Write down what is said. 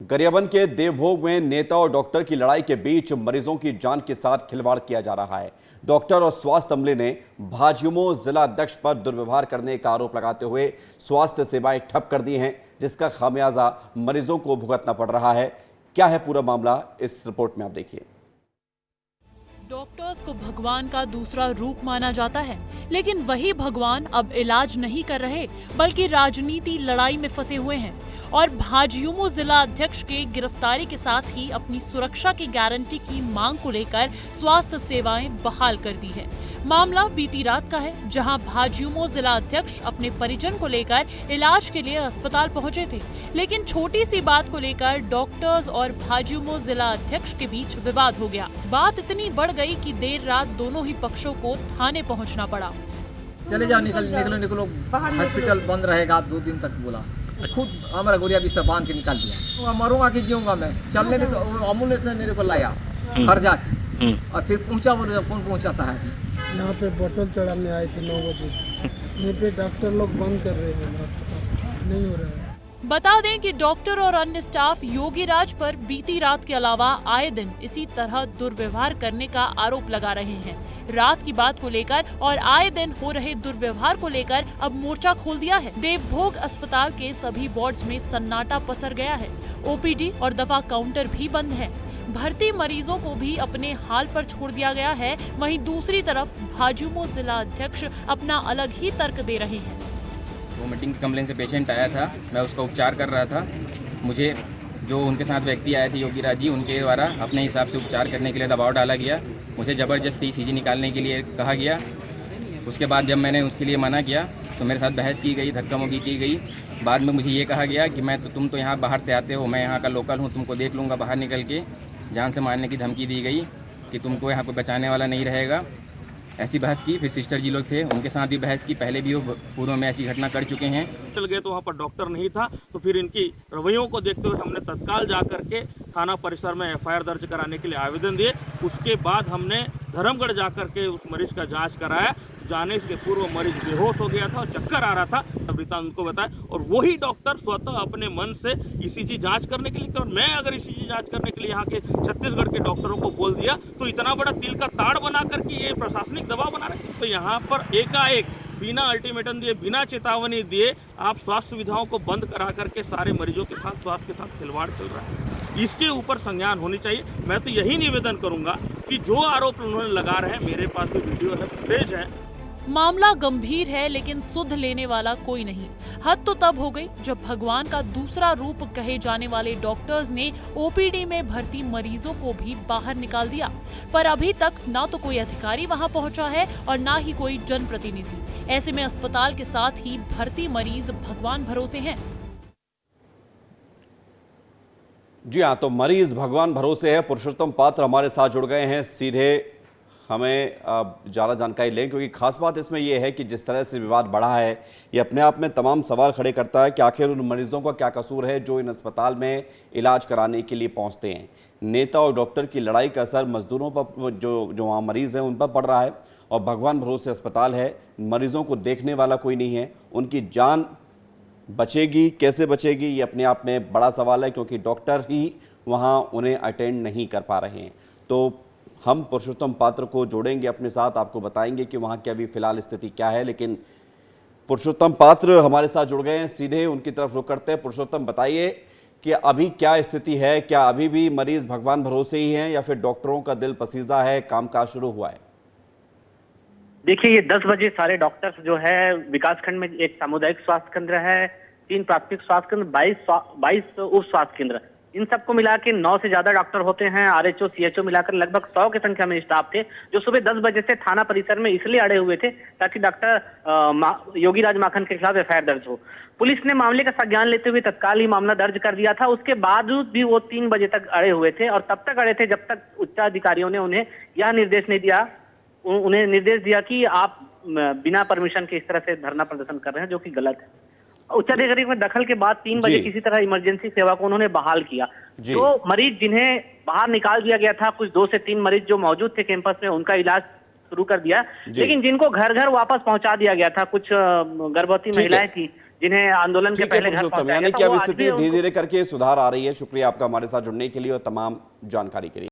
गरियाबंद के देवभोग में नेता और डॉक्टर की लड़ाई के बीच मरीजों की जान के साथ खिलवाड़ किया जा रहा है। डॉक्टर और स्वास्थ्य अमले ने भाजयुमो जिला अध्यक्ष पर दुर्व्यवहार करने का आरोप लगाते हुए स्वास्थ्य सेवाएं ठप कर दी हैं, जिसका खामियाजा मरीजों को भुगतना पड़ रहा है। क्या है पूरा मामला, इस रिपोर्ट में आप देखिए। डॉक्टर्स को भगवान का दूसरा रूप माना जाता है, लेकिन वही भगवान अब इलाज नहीं कर रहे बल्कि राजनीति लड़ाई में फंसे हुए हैं और भाजयुमो जिला अध्यक्ष के गिरफ्तारी के साथ ही अपनी सुरक्षा की गारंटी की मांग को लेकर स्वास्थ्य सेवाएं बहाल कर दी है। मामला बीती रात का है, जहां भाजयुमो जिला अध्यक्ष अपने परिजन को लेकर इलाज के लिए अस्पताल पहुंचे थे, लेकिन छोटी सी बात को लेकर डॉक्टर्स और भाजयुमो जिला अध्यक्ष के बीच विवाद हो गया। बात इतनी बढ़ गई कि देर रात दोनों ही पक्षों को थाने पहुंचना पड़ा। चले जाओ, निकलो, हॉस्पिटल बंद रहेगा 2 दिन तक बोला। खुद हमारा गोरिया बिस्तर बांध के निकाल दिया। मरूंगा कि जीऊंगा मैं, चलने में तो एम्बुलेंस ने मेरे को लाया घर जाके और फिर पहुंचा, बोले कौन पहुंचाता है। यहाँ पे बोतल चढ़ाने आए थे 9 बजे। यहाँ पे डॉक्टर लोग बंद कर रहे हैं, अस्पताल नहीं हो रहा है। बता दें कि डॉक्टर और अन्य स्टाफ योगीराज पर बीती रात के अलावा आए दिन इसी तरह दुर्व्यवहार करने का आरोप लगा रहे हैं। रात की बात को लेकर और आए दिन हो रहे दुर्व्यवहार को लेकर अब मोर्चा खोल दिया है। देवभोग अस्पताल के सभी वार्ड्स में सन्नाटा पसर गया है। ओपीडी और दवा काउंटर भी बंद है। भर्ती मरीजों को भी अपने हाल पर छोड़ दिया गया है। वहीं दूसरी तरफ भाजयुमो जिला अध्यक्ष अपना अलग ही तर्क दे रहे हैं। वोमिटिंग की कंप्लेन से पेशेंट आया था, मैं उसका उपचार कर रहा था। मुझे जो उनके साथ व्यक्ति आए थे योगीराज जी, उनके द्वारा अपने हिसाब से उपचार करने के लिए दबाव डाला गया। मुझे ज़बरदस्ती सीजी निकालने के लिए कहा गया। उसके बाद जब मैंने उसके लिए मना किया तो मेरे साथ बहस की गई, धक्का मुक्की की गई। बाद में मुझे ये कहा गया कि तुम तो यहाँ बाहर से आते हो, मैं यहाँ का लोकल हूँ, तुमको देख लूँगा बाहर निकल के। जान से मारने की धमकी दी गई कि तुमको यहाँ कोई बचाने वाला नहीं रहेगा। ऐसी बहस की। फिर सिस्टर जी लोग थे, उनके साथ भी बहस की। पहले भी वो पूर्व में ऐसी घटना कर चुके हैं। चल गए तो वहाँ पर डॉक्टर नहीं था, तो फिर इनकी रवैयों को देखते हुए हमने तत्काल जा करके थाना परिसर में एफआईआर दर्ज कराने के लिए आवेदन दिए। उसके बाद हमने धर्मगढ़ जा करके उस मरीज का जांच कराया। जाने के पूर्व मरीज बेहोश हो गया था और चक्कर आ रहा था, वृतांत उनको बताया। और वही डॉक्टर स्वतः अपने मन से ईसीजी जांच करने के लिए, और मैं अगर ईसीजी जांच करने के लिए यहाँ के छत्तीसगढ़ के डॉक्टरों को बोल दिया तो इतना बड़ा तिल का ताड़ बना करके ये प्रशासनिक दबाव बना रहे। तो यहाँ पर एकाएक बिना अल्टीमेटम दिए, बिना चेतावनी दिए आप स्वास्थ्य सुविधाओं को बंद करा करके सारे मरीजों के साथ, स्वास्थ्य के साथ खिलवाड़ चल रहा है। इसके ऊपर संज्ञान होनी चाहिए। मैं तो यही निवेदन करूंगा कि जो आरोप उन्होंने लगा रहे हैं, मेरे पास भी वीडियो है, फुटेज है। मामला गंभीर है, लेकिन सुध लेने वाला कोई नहीं। हद तो तब हो गई जब भगवान का दूसरा रूप कहे जाने वाले डॉक्टर्स ने ओपीडी में भर्ती मरीजों को भी बाहर निकाल दिया। पर अभी तक ना तो कोई अधिकारी वहां पहुंचा है और ना ही कोई जनप्रतिनिधि। ऐसे में अस्पताल के साथ ही भर्ती मरीज भगवान भरोसे हैं। जी हाँ, तो मरीज भगवान भरोसे है। पुरुषोत्तम पात्र हमारे साथ जुड़ गए हैं, सीधे हमें ज़्यादा जानकारी लें, क्योंकि खास बात इसमें यह है कि जिस तरह से विवाद बढ़ा है, ये अपने आप में तमाम सवाल खड़े करता है कि आखिर उन मरीजों का क्या कसूर है जो इन अस्पताल में इलाज कराने के लिए पहुंचते हैं। नेता और डॉक्टर की लड़ाई का असर मजदूरों पर, जो वहाँ मरीज़ हैं, उन पर पड़ रहा है। और भगवान भरोसे अस्पताल है, मरीजों को देखने वाला कोई नहीं है। उनकी जान बचेगी, कैसे बचेगी, ये अपने आप में बड़ा सवाल है, क्योंकि डॉक्टर ही वहाँ उन्हें अटेंड नहीं कर पा रहे हैं। तो हम पुरुषोत्तम पात्र को जोड़ेंगे अपने साथ, आपको बताएंगे कि वहाँ की अभी फिलहाल स्थिति क्या है। लेकिन पुरुषोत्तम पात्र हमारे साथ जुड़ गए हैं, सीधे उनकी तरफ रुख करते हैं। पुरुषोत्तम, बताइए कि अभी क्या स्थिति है? क्या अभी भी मरीज भगवान भरोसे ही हैं या फिर डॉक्टरों का दिल पसीजा है, कामकाज शुरू हुआ है? देखिए, ये 10 बजे सारे डॉक्टर्स जो है, विकासखंड में एक सामुदायिक स्वास्थ्य केंद्र है, 3 प्राथमिक स्वास्थ्य केंद्र, 22 उप स्वास्थ्य केंद्र, इन सबको मिला के 9 से ज्यादा डॉक्टर होते हैं। आरएचओ, सीएचओ मिलाकर लगभग 100 की संख्या में स्टाफ थे, जो सुबह 10 बजे से थाना परिसर में इसलिए अड़े हुए थे ताकि डॉक्टर योगीराज माखन के खिलाफ एफआईआर दर्ज हो। पुलिस ने मामले का संज्ञान लेते हुए तत्काल ही मामला दर्ज कर दिया था। उसके बावजूद भी वो 3 बजे तक अड़े हुए थे, और तब तक अड़े थे जब तक उच्चाधिकारियों ने उन्हें यह निर्देश नहीं दिया, उन्हें निर्देश दिया कि आप बिना परमिशन के इस तरह से धरना प्रदर्शन कर रहे हैं, जो कि गलत है। उच्चाधिकारी में दखल के बाद 3 बजे किसी तरह इमरजेंसी सेवा को उन्होंने बहाल किया। जो मरीज जिन्हें बाहर निकाल दिया गया था, कुछ 2 से 3 मरीज जो मौजूद थे कैंपस में, उनका इलाज शुरू कर दिया। लेकिन जिनको घर घर वापस पहुंचा दिया गया था, कुछ गर्भवती महिलाएं थी जिन्हें आंदोलन के ठीक है पहले घर पुरुषोत्तम, पहुंचाया यानी गया कि था, अब वो आज स्थिति भी उनको- धीरे धीरे करके सुधार आ रही है। शुक्रिया आपका हमारे साथ जुड़ने के लिए और तमाम जानकारी के लिए।